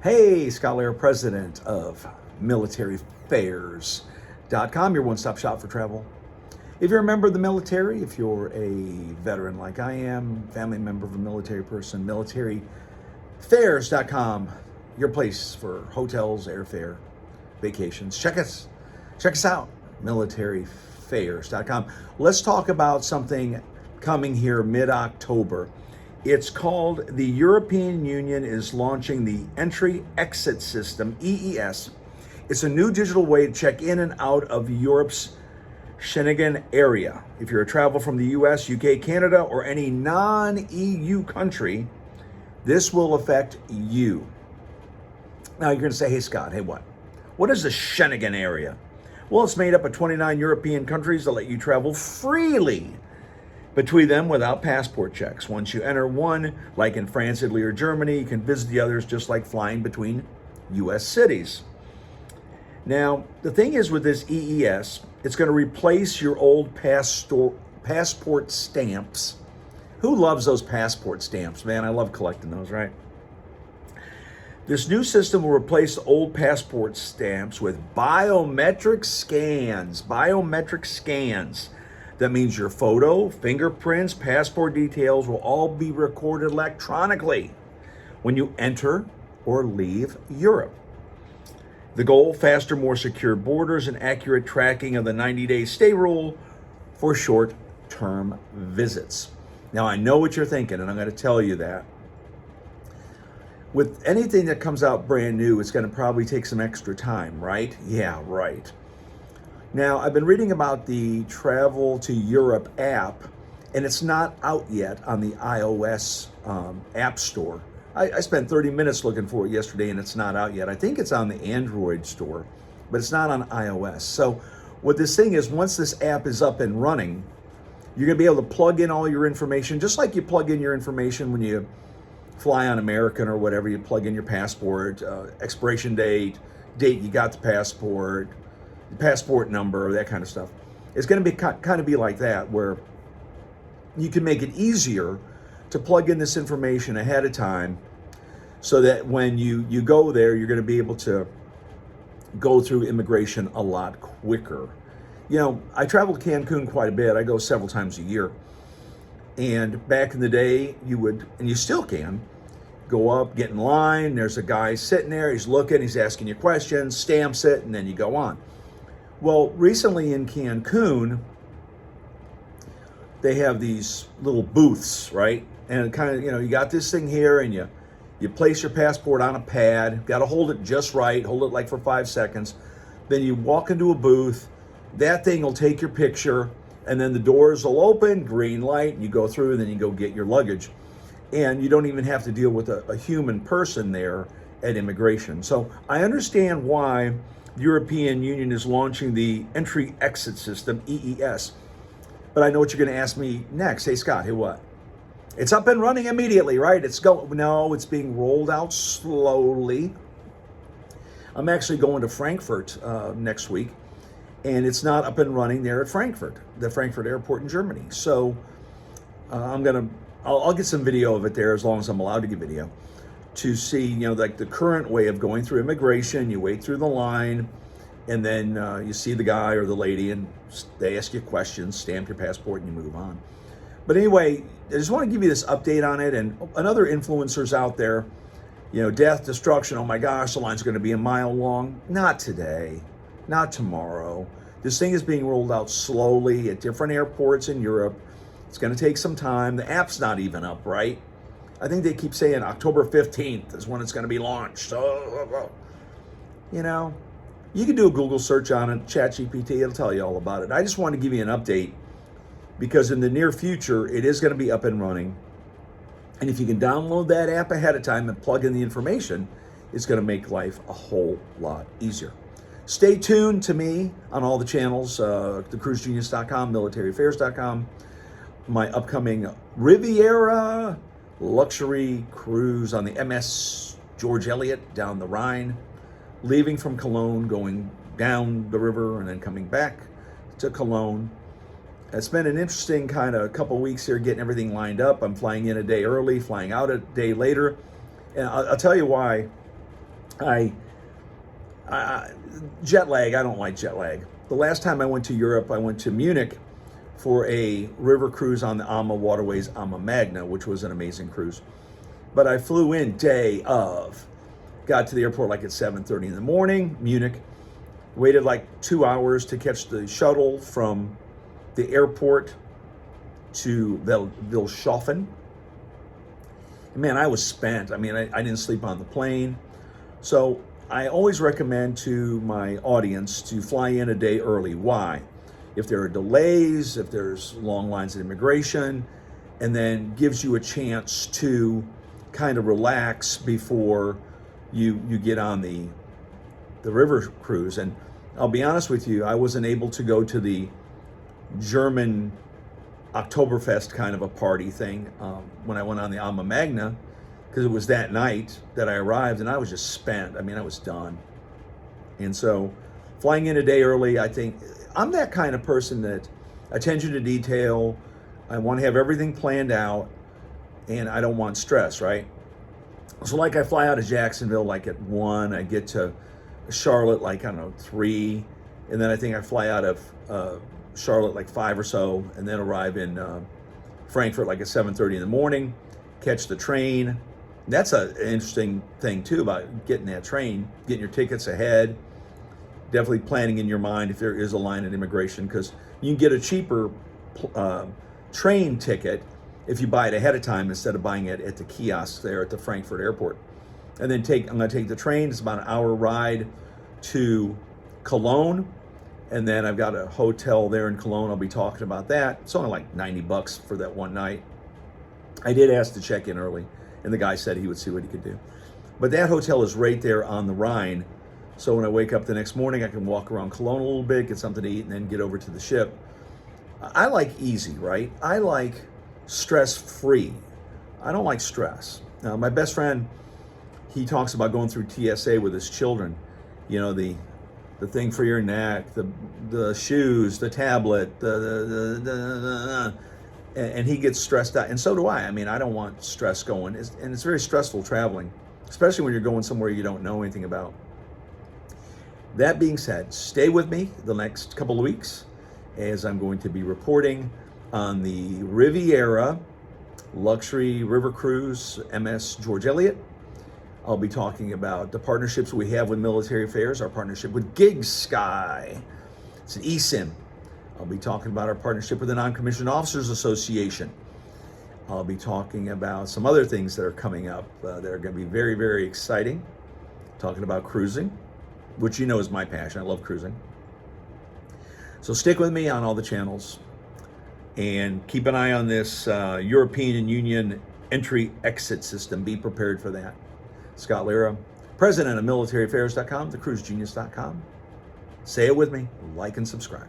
Hey, Scott Lair, president of militaryfairs.com, your one-stop shop for travel. If you're a member of the military, if you're a veteran like I am, family member of a military person, militaryfairs.com, your place for hotels, airfare, vacations. Check us out, militaryfairs.com. Let's talk about something coming here mid-October. It's called, the European Union is launching the Entry-Exit System, EES. It's a new digital way to check in and out of Europe's Schengen Area. If you're a traveler from the US, UK, Canada, or any non-EU country, this will affect you. Now you're gonna say, hey Scott, hey what? What is the Schengen Area? Well, it's made up of 29 European countries that let you travel freely between them without passport checks. Once you enter one, like in France, Italy, or Germany, you can visit the others just like flying between US cities. Now, the thing is with this EES, it's going to replace your old passport stamps. Who loves those passport stamps? Man, I love collecting those, right? This new system will replace the old passport stamps with biometric scans. Biometric scans. That means your photo, fingerprints, passport details will all be recorded electronically when you enter or leave Europe. The goal, faster, more secure borders and accurate tracking of the 90-day stay rule for short-term visits. Now, I know what you're thinking, and I'm going to tell you that. With anything that comes out brand new, it's going to probably take some extra time, right? Yeah, right. Now, I've been reading about the Travel to Europe app, and it's not out yet on the iOS app store. I spent 30 minutes looking for it yesterday, and it's not out yet. I think it's on the Android store, but it's not on iOS. So what this thing is, once this app is up and running, you're going to be able to plug in all your information, just like you plug in your information when you fly on American or whatever. You plug in your passport, expiration date you got the passport number, that kind of stuff. It's going to be kind of be like that, where you can make it easier to plug in this information ahead of time, so that when you go there, you're going to be able to go through immigration a lot quicker. You know, I travel to Cancun quite a bit. I go several times a year. And back in the day, you would, and you still can, go up, get in line. There's a guy sitting there. He's looking, he's asking you questions, stamps it, and then you go on. Well, recently in Cancun, they have these little booths, right? And kind of, you know, you got this thing here, and you place your passport on a pad, got to hold it just right, hold it like for 5 seconds. Then you walk into a booth, that thing will take your picture, and then the doors will open, green light, and you go through, and then you go get your luggage. And you don't even have to deal with a human person there at immigration. So I understand why the European Union is launching the Entry-Exit System, EES. But I know what you're going to ask me next. Hey, Scott, hey, what? It's up and running immediately, right? No, it's being rolled out slowly. I'm actually going to Frankfurt next week, and it's not up and running there at Frankfurt, the Frankfurt airport in Germany. So I'll get some video of it there, as long as I'm allowed to get video, to see, you know, like the current way of going through immigration. You wait through the line, and then you see the guy or the lady, and they ask you questions, stamp your passport, and you move on. But anyway, I just want to give you this update on it, and other influencers out there, you know, death, destruction, oh my gosh, the line's going to be a mile long. Not today, not tomorrow. This thing is being rolled out slowly at different airports in Europe. It's going to take some time. The app's not even up, right? I think they keep saying October 15th is when it's going to be launched. So, you know, you can do a Google search on it, ChatGPT, it'll tell you all about it. I just want to give you an update, because in the near future, it is going to be up and running. And if you can download that app ahead of time and plug in the information, it's going to make life a whole lot easier. Stay tuned to me on all the channels, thecruisegenius.com, militaryfairs.com, my upcoming Riviera luxury cruise on the MS George Eliot down the Rhine, leaving from Cologne, going down the river, and then coming back to Cologne. It's been an interesting kind of couple weeks here getting everything lined up. I'm flying in a day early, flying out a day later. And I'll tell you why. I, I jet lag, I don't like jet lag. The last time I went to Europe, I went to Munich for a river cruise on the Amma Waterways Amma Magna, which was an amazing cruise. But I flew in day of, got to the airport like at 7:30 in the morning, Munich, waited like 2 hours to catch the shuttle from the airport to Wilshofen. Man, I was spent. I mean, I didn't sleep on the plane. So I always recommend to my audience to fly in a day early. Why? If there are delays, if there's long lines at immigration, and then gives you a chance to kind of relax before you get on the river cruise. And I'll be honest with you, I wasn't able to go to the German Oktoberfest kind of a party thing when I went on the Amma Magna, because it was that night that I arrived and I was just spent. I mean, I was done. And so flying in a day early, I think I'm that kind of person that attention to detail. I want to have everything planned out and I don't want stress, right? So like I fly out of Jacksonville like at 1, I get to Charlotte like, I don't know, 3, and then I think I fly out of Charlotte like 5 or so, and then arrive in Frankfurt like at 7:30 in the morning, catch the train. That's an interesting thing too about getting that train, getting your tickets ahead, definitely planning in your mind if there is a line at immigration, because you can get a cheaper train ticket if you buy it ahead of time instead of buying it at the kiosk there at the Frankfurt airport. And then I'm going to take the train. It's about an hour ride to Cologne. And then I've got a hotel there in Cologne. I'll be talking about that. It's only like $90 for that one night. I did ask to check in early, and the guy said he would see what he could do. But that hotel is right there on the Rhine. So when I wake up the next morning, I can walk around Cologne a little bit, get something to eat, and then get over to the ship. I like easy, right? I like stress-free. I don't like stress. Now, my best friend, he talks about going through TSA with his children. You know, the thing for your neck, the shoes, the tablet, and he gets stressed out. And so do I. I mean, I don't want stress going. And it's very stressful traveling, especially when you're going somewhere you don't know anything about. That being said, stay with me the next couple of weeks as I'm going to be reporting on the Riviera Luxury River Cruise MS George Eliot. I'll be talking about the partnerships we have with military affairs, our partnership with Gig Sky. It's an eSIM. I'll be talking about our partnership with the Non-Commissioned Officers Association. I'll be talking about some other things that are coming up that are going to be very, very exciting. Talking about cruising, which you know is my passion. I love cruising. So stick with me on all the channels and keep an eye on this European Union entry-exit system. Be prepared for that. Scott Lira, president of militaryaffairs.com, thecruisegenius.com. Say it with me, like and subscribe.